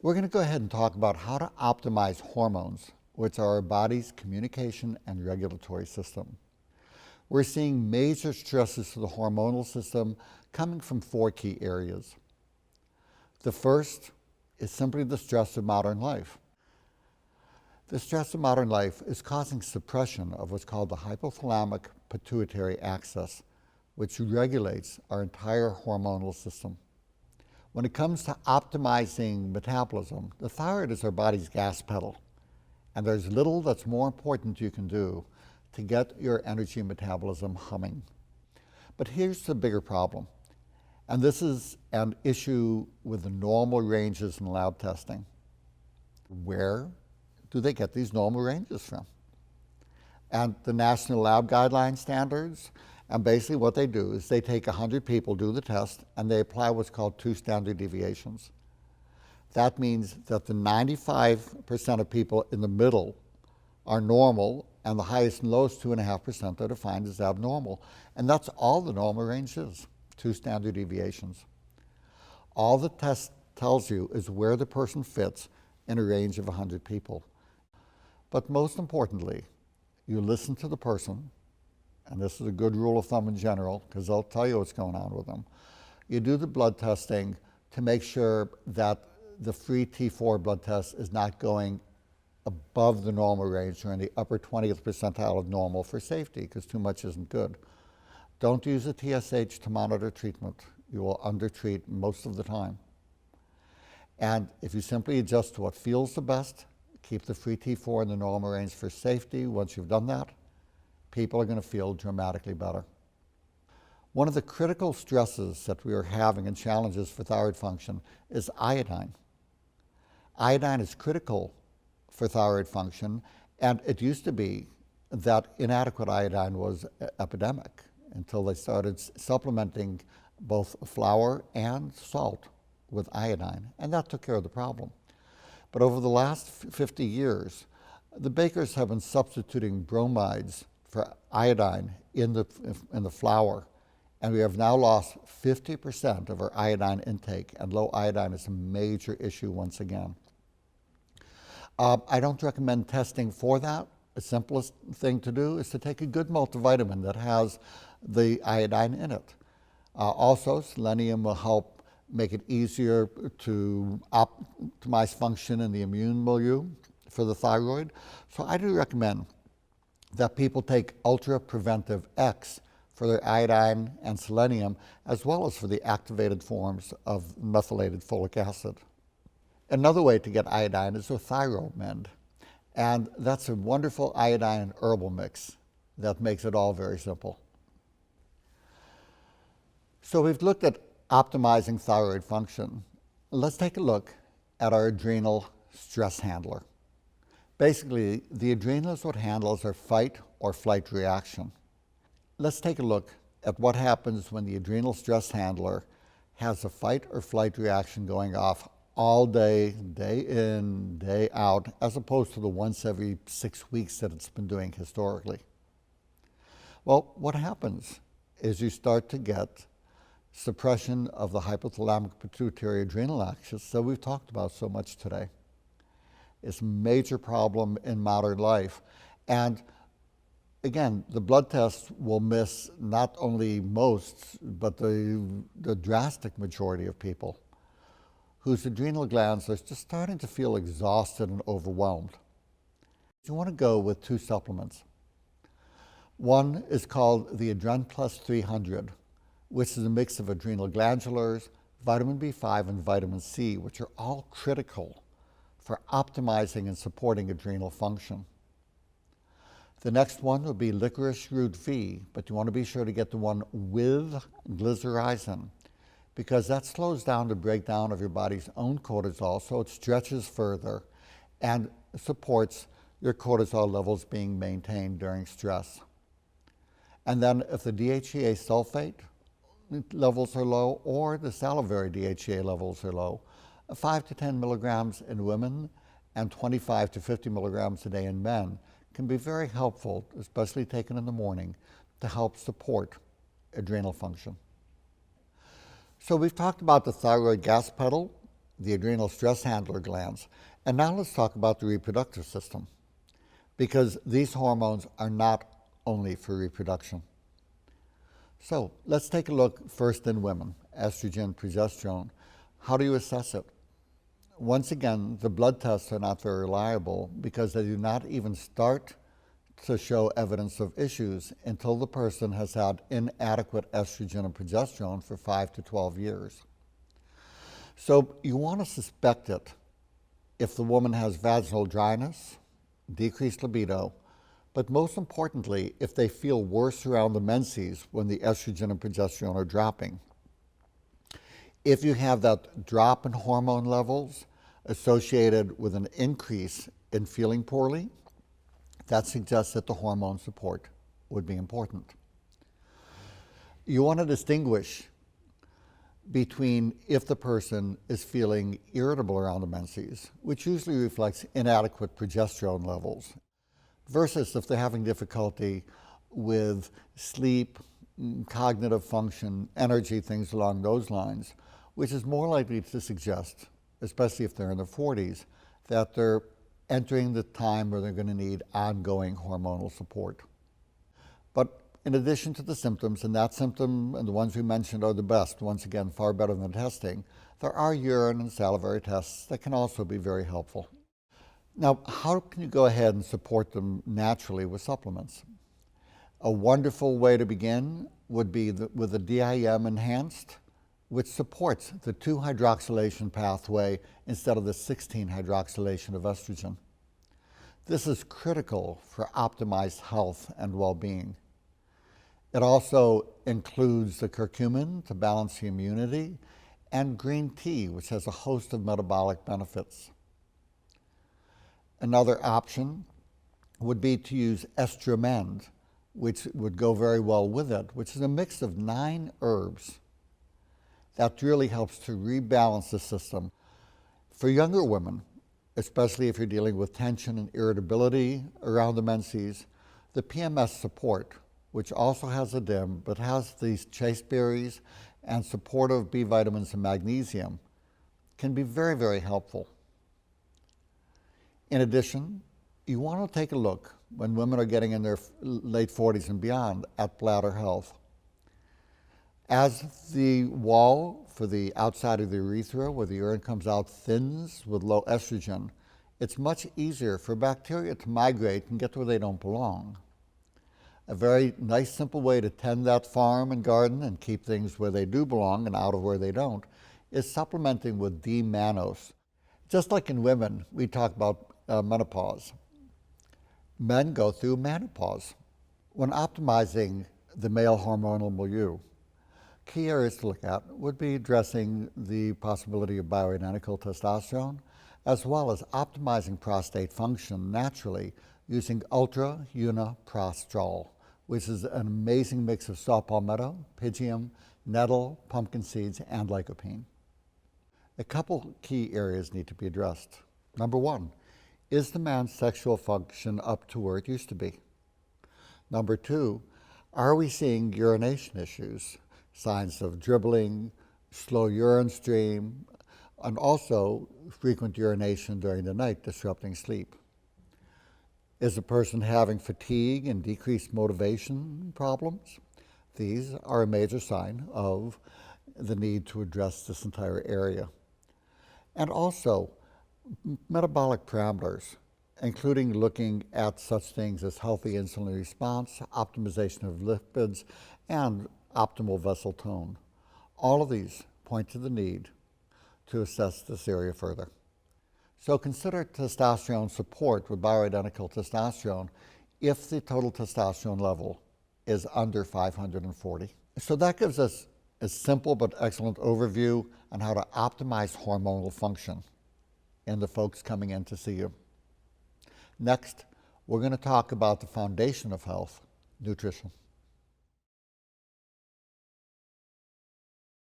We're going to go ahead and talk about how to optimize hormones, which are our body's communication and regulatory system. We're seeing major stresses to the hormonal system coming from four key areas. The first is simply the stress of modern life. The stress of modern life is causing suppression of what's called the hypothalamic pituitary axis, which regulates our entire hormonal system. When it comes to optimizing metabolism, the thyroid is our body's gas pedal, and there's little that's more important you can do to get your energy metabolism humming. But here's the bigger problem, and this is an issue with the normal ranges in lab testing. Where do they get these normal ranges from? And the National Lab Guideline Standards, and basically what they do is they take 100 people, do the test, and they apply what's called 2 standard deviations. That means that the 95% of people in the middle are normal, and the highest and lowest 2.5% are defined as abnormal. And that's all the normal range is, 2 standard deviations. All the test tells you is where the person fits in a range of 100 people. But most importantly, you listen to the person, and this is a good rule of thumb in general, because they'll tell you what's going on with them. You do the blood testing to make sure that the free T4 blood test is not going above the normal range or in the upper 20th percentile of normal for safety, because too much isn't good. Don't use a TSH to monitor treatment. You will undertreat most of the time. And if you simply adjust to what feels the best, keep the free T4 in the normal range for safety, once you've done that, people are going to feel dramatically better. One of the critical stresses that we are having and challenges for thyroid function is iodine. Iodine is critical for thyroid function, and it used to be that inadequate iodine was epidemic until they started supplementing both flour and salt with iodine, and that took care of the problem. But over the last 50 years, the bakers have been substituting bromides for iodine in the flour, and we have now lost 50% of our iodine intake, and low iodine is a major issue once again. I don't recommend testing for that. The simplest thing to do is to take a good multivitamin that has the iodine in it. Also, selenium will help make it easier to optimize function in the immune milieu for the thyroid. So I do recommend that people take Ultra Preventive X for their iodine and selenium, as well as for the activated forms of methylated folic acid. Another way to get iodine is with Thyromend, and that's a wonderful iodine and herbal mix that makes it all very simple. So we've looked at optimizing thyroid function. Let's take a look at our adrenal stress handler. Basically, the adrenal is what handles our fight or flight reaction. Let's take a look at what happens when the adrenal stress handler has a fight or flight reaction going off all day, day in, day out, as opposed to the once every 6 weeks that it's been doing historically. Well, what happens is you start to get suppression of the hypothalamic pituitary adrenal axis that we've talked about so much today. It's a major problem in modern life. And again, the blood tests will miss not only most, but the drastic majority of people whose adrenal glands are just starting to feel exhausted and overwhelmed. You want to go with 2 supplements. One is called the Adrenal Plus 300, which is a mix of adrenal glandulars, vitamin B5, and vitamin C, which are all critical for optimizing and supporting adrenal function. The next one will be licorice root V, but you want to be sure to get the one with glycyrrhizin, because that slows down the breakdown of your body's own cortisol, so it stretches further and supports your cortisol levels being maintained during stress. And then if the DHEA sulfate levels are low or the salivary DHEA levels are low, 5 to 10 milligrams in women and 25 to 50 milligrams a day in men can be very helpful, especially taken in the morning, to help support adrenal function. So we've talked about the thyroid gas pedal, the adrenal stress handler glands. And now let's talk about the reproductive system, because these hormones are not only for reproduction. So let's take a look first in women, estrogen, progesterone. How do you assess it? Once again, the blood tests are not very reliable because they do not even start to show evidence of issues until the person has had inadequate estrogen and progesterone for 5 to 12 years. So you want to suspect it if the woman has vaginal dryness, decreased libido, but most importantly, if they feel worse around the menses when the estrogen and progesterone are dropping. If you have that drop in hormone levels associated with an increase in feeling poorly, that suggests that the hormone support would be important. You want to distinguish between if the person is feeling irritable around the menses, which usually reflects inadequate progesterone levels, versus if they're having difficulty with sleep, cognitive function, energy, things along those lines, which is more likely to suggest, especially if they're in their 40s, that they're entering the time where they're going to need ongoing hormonal support. But in addition to the symptoms, and that symptom and the ones we mentioned are the best, once again, far better than testing, there are urine and salivary tests that can also be very helpful. Now, how can you go ahead and support them naturally with supplements? A wonderful way to begin would be with a DIM enhanced, which supports the 2-hydroxylation pathway instead of the 16-hydroxylation of estrogen. This is critical for optimized health and well-being. It also includes the curcumin to balance the immunity and green tea, which has a host of metabolic benefits. Another option would be to use Estromend, which would go very well with it, which is a mix of 9 herbs that really helps to rebalance the system. For younger women, especially if you're dealing with tension and irritability around the menses, the PMS support, which also has a DIM, but has these chasteberries and supportive B vitamins and magnesium, can be very, very helpful. In addition, you want to take a look when women are getting in their late 40s and beyond at bladder health. As the wall for the outside of the urethra where the urine comes out thins with low estrogen, it's much easier for bacteria to migrate and get to where they don't belong. A very nice, simple way to tend that farm and garden and keep things where they do belong and out of where they don't is supplementing with D-mannose. Just like in women, we talk about menopause. Men go through menopause. When optimizing the male hormonal milieu, key areas to look at would be addressing the possibility of bioidentical testosterone, as well as optimizing prostate function naturally using ultra-uniprostrol, which is an amazing mix of saw palmetto, pygeum, nettle, pumpkin seeds, and lycopene. A couple key areas need to be addressed. Number one, is the man's sexual function up to where it used to be? Number two, are we seeing urination issues, signs of dribbling, slow urine stream, and also frequent urination during the night, disrupting sleep? Is the person having fatigue and decreased motivation problems? These are a major sign of the need to address this entire area. And also, metabolic parameters, including looking at such things as healthy insulin response, optimization of lipids, and optimal vessel tone. All of these point to the need to assess this area further. So consider testosterone support with bioidentical testosterone if the total testosterone level is under 540. So that gives us a simple but excellent overview on how to optimize hormonal function in the folks coming in to see you. Next, we're going to talk about the foundation of health, nutrition.